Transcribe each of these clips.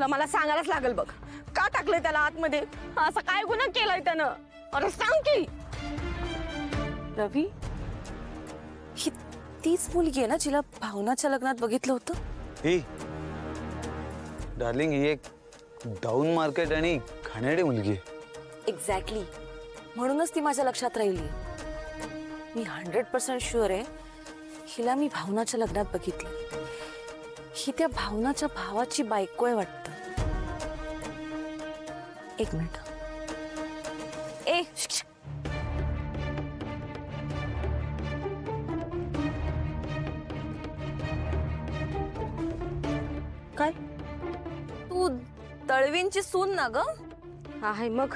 तुला मला सांगायलाच लागल बघ, का टाकलंय त्याला आतमध्ये? असं काय गुन्हा केलाय त्यानं? अरे सांग की. रवी, ही तीच मुलगी आहे ना जिला भावनाच्या लग्नात बघितलं होतं? ही डार्लिंग, ही एक डाऊन मार्केट आणि घाणेरडी मुलगी आहे. एक्झॅक्टली, म्हणूनच ती माझ्या लक्षात राहिली. मी 100% शुअर आहे हिला मी भावनाच्या लग्नात बघितलं. ही त्या भावनाच्या भावाची बायको आहे वाटतं. एक मिनिट. ए काय, तू दळवींची सून ना ग? आहे मग.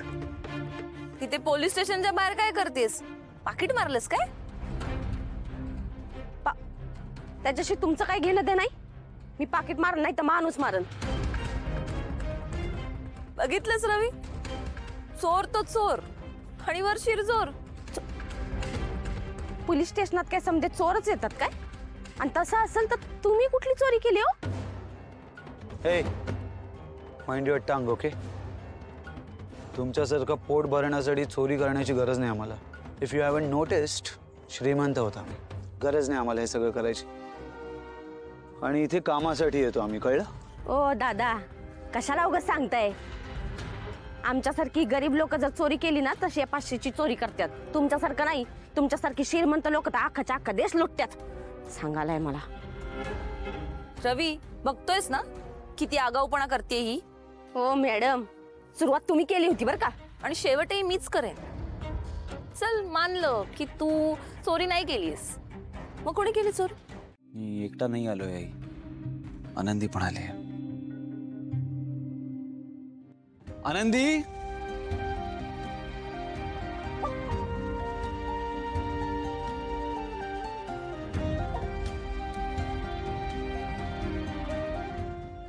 तिथे पोलीस स्टेशनच्या बाहेर काय करतेस? पाकिट मारलंस काय? त्याच्याशी तुमचं काय घेणं ते नाही. मी पाकिट मारन नाही तर माणूस मारन. बघितलंस रवी, चोर तो चोर आणि वर शिरजोर. पोलीस स्टेशनात काय समजे चोरच येतात काय? आणि तसं असेल तर तुम्ही कुठली चोरी केली हो? हे माइंड युअर टंग, ओके? तुमच्यासारखं पोट भरण्यासाठी चोरी करण्याची गरज नाही आम्हाला. इफ यू हॅवंट नोटिस्ड, श्रीमंत होता आम्ही. गरज नाही आम्हाला हे सगळं करायची. आणि इथे कामासाठी येतो आम्ही, कळलं? ओ दादा, कशाला उगाच सांगताय? आमच्यासारखी गरीब लोक जर चोरी केली ना तर 500ची चोरी करतात. तुमच्यासारखं नाही. तुमच्यासारखी श्रीमंत लोक तर अख्खाच्या अख्खा देश लुटतात. सांगायलाय मला. रवी, बघतोयस ना किती आगाऊपणा करते ही? हो मॅडम, सुरुवात तुम्ही केली होती बरं का, आणि शेवटही मीच करेन. चल, मानलं की तू चोरी नाही केलीस, मग कोणी केली चोरी? मी एकटा नाही आलोय आई, आनंदी पण आले. आनंदी,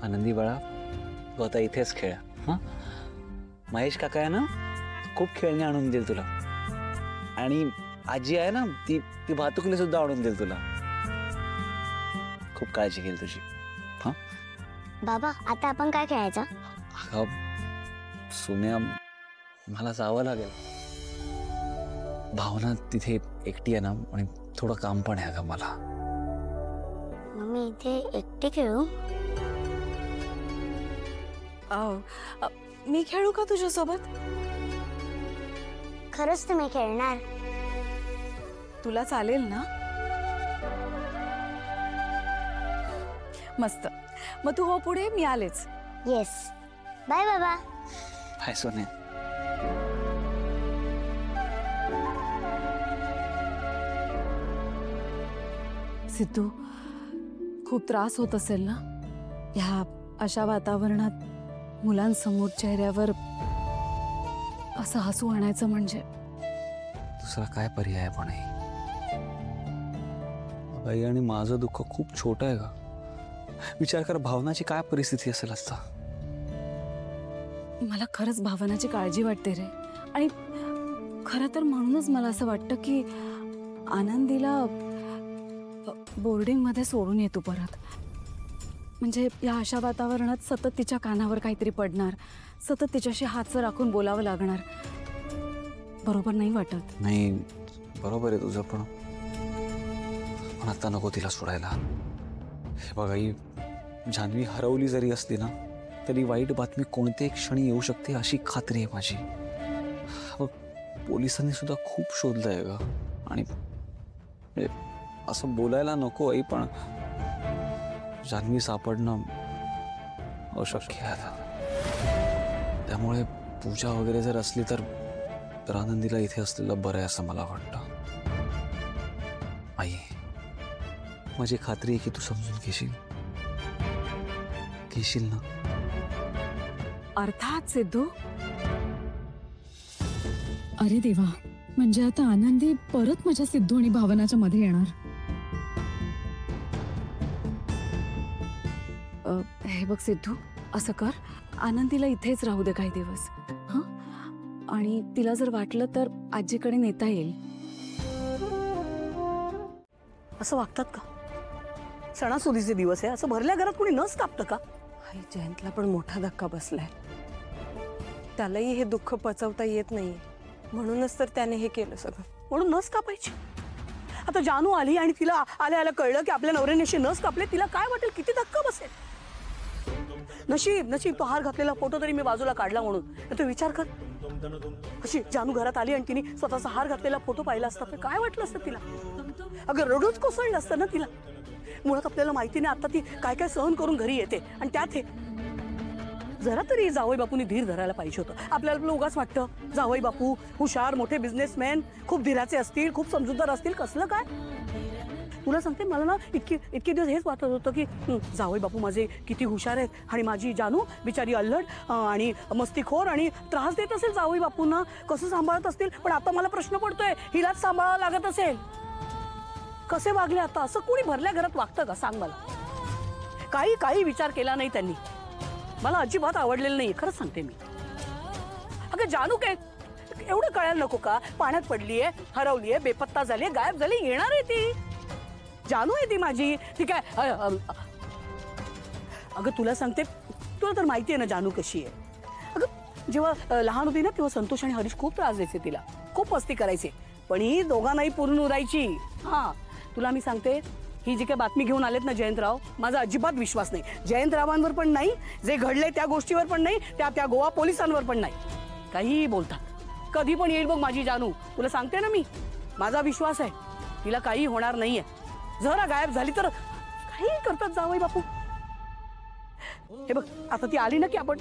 आनंदी बाळा, तू आता इथेच खेळ. हा, महेश काका आहे ना, खूप खेळणी आणून देईल तुला. आणि आजी आहे ना, ती भातुकली सुद्धा आणून देईल तुला. खूप काळजी घेईल तुझी. हा बाबा, आता आपण काय खेळायचं? सोन्या, मला जावं लागेल. भावना तिथे एकटी आहे ना, आणि थोडं काम पण आहे अगं मला. मम्मी, इथे एकटी खेळू? मी खेळू का तुझ्यासोबत? खरंच तुम्ही खेळणार? तुला चालेल ना? मस्त. मग तू हो पुढे, मी आलेच. येस. बाय बाबा. हाय सोन्या. सिद्धू, खूप त्रास होत असेल ना ह्या अशा वातावरणात मुलांसमोर चेहऱ्यावर असं हसू आणायचं? म्हणजे दुसरा काय पर्याय पण आहे बाई. आणि माझं दुःख खूप छोटं आहे का? विचार कर, भावनाची काय परिस्थिती असेल असता. मला खरंच भावनाची काळजी वाटते रे. आणि खरं तर म्हणूनच मला असं वाटतं की आनंदीला बोर्डिंग मध्ये सोडून येतो परत. म्हणजे या अशा वातावरणात सतत तिच्या कानावर काहीतरी पडणार, सतत तिच्याशी हातचं राखून बोलावं लागणार. बरोबर नाही वाटत? नाही, बरोबर आहे तुझं, पण आता नको तिला सोडायला. हे बघा, ही जान्हवी हरवली जरी असली ना, तरी वाईट बातमी कोणत्याही क्षणी येऊ शकते अशी खात्री आहे माझी. पोलिसांनी सुद्धा खूप शोधलंय ग. आणि असं बोलायला नको आई, पण जान्हवी सापडणं अशक्य आहे आता. त्यामुळे पूजा वगैरे जर असली तर आनंदीला इथे असलेलं बरं आहे असं मला वाटतं. आई, माझी खात्री आहे की तू समजून घेशील ना? अर्थात सिद्धू. अरे देवा, म्हणजे आता आनंदी परत माझ्या सिद्धू आणि भावनाच्या मध्ये येणार. हे बघ सिद्धू, असं कर, आनंदीला इथेच राहू दे काही दिवस. हा, आणि तिला जर वाटलं तर आजीकडे नेता येईल. असं वागतात का? सणासुदीचे दिवस आहे, असं भरल्या घरात कोणी नस कापतं का? आई जयंतला पण मोठा धक्का बसलाय. त्यालाही हे दुःख पचवता येत नाहीये, म्हणूनच तर त्याने हे केलं सगळं. म्हणून नस कापायची. आता जानू आली आणि तिला आल्या आल्या कळलं की आपल्या नवऱ्याने अशी नस कापले, तिला काय वाटेल, किती धक्का बसेल. नशीब नशीब तो हार घातलेला फोटो तरी मी बाजूला काढला म्हणून. तो विचार कर, अशी जानू घरात आली आणि तिने स्वतःचा हार घातलेला फोटो पाहिला असता तर काय वाटलं असतं तिला. अगं रडूच कोसळलं असतं ना तिला. मुळात आपल्याला माहिती नाही आता ती काय काय सहन करून घरी येते, आणि त्यात हे जरा तरी जावई बापूंनी धीर धरायला पाहिजे होतं. आपल्याला उगाच वाटतं जावई बापू हुशार मोठे बिझनेसमॅन, खूप धीराचे असतील, खूप समजूतदार असतील, कसलं काय. तुला सांगते मला ना इतके दिवस हेच वाटत होतं की जावई बापू माझे किती हुशार आहेत आणि माझी जानू बिचारी अल्लड आणि मस्तीखोर आणि त्रास देत असेल जावई बापूंना, कसं सांभाळत असतील. पण आता मला प्रश्न पडतोय, हिलाच सांभाळावं लागत असेल. कसे वागले आता, असं कोणी भरल्या घरात वागतं का सांग मला. काही विचार केला नाही त्यांनी. मला अजिबात आवडलेलं नाही, खरंच सांगते मी. अगं जानू काय एवढं कळायला नको का, पाण्यात पडलीये, हरवलीये, बेपत्ता झालीये, गायब झाली, येणार आहे ती. जानू आहे ती माझी, ती काय. अगं तुला सांगते, तुला तर माहिती आहे ना जानू कशी आहे. अगं जेव्हा लहान होती ना तेव्हा संतोष आणि हरीश खूप त्रास द्यायचे तिला, खूप मस्ती करायचे, पण ही दोघांनाही पुरून उरायची. हा तुला मी सांगते, ही जी काही बातमी घेऊन आलेत ना जयंतराव, माझा अजिबात विश्वास नाही. जयंतरावांवर पण नाही, जे घडले त्या गोष्टीवर पण नाही, त्या गोवा पोलिसांवर पण नाही. काहीही बोलतात. कधी पण येईल बघ माझी जानू, तुला सांगते ना मी. माझा विश्वास आहे तिला काही होणार नाहीये. जरा गायब झाली तर काही करतात जावई बापू. हे बघ आता ती आली ना की आपण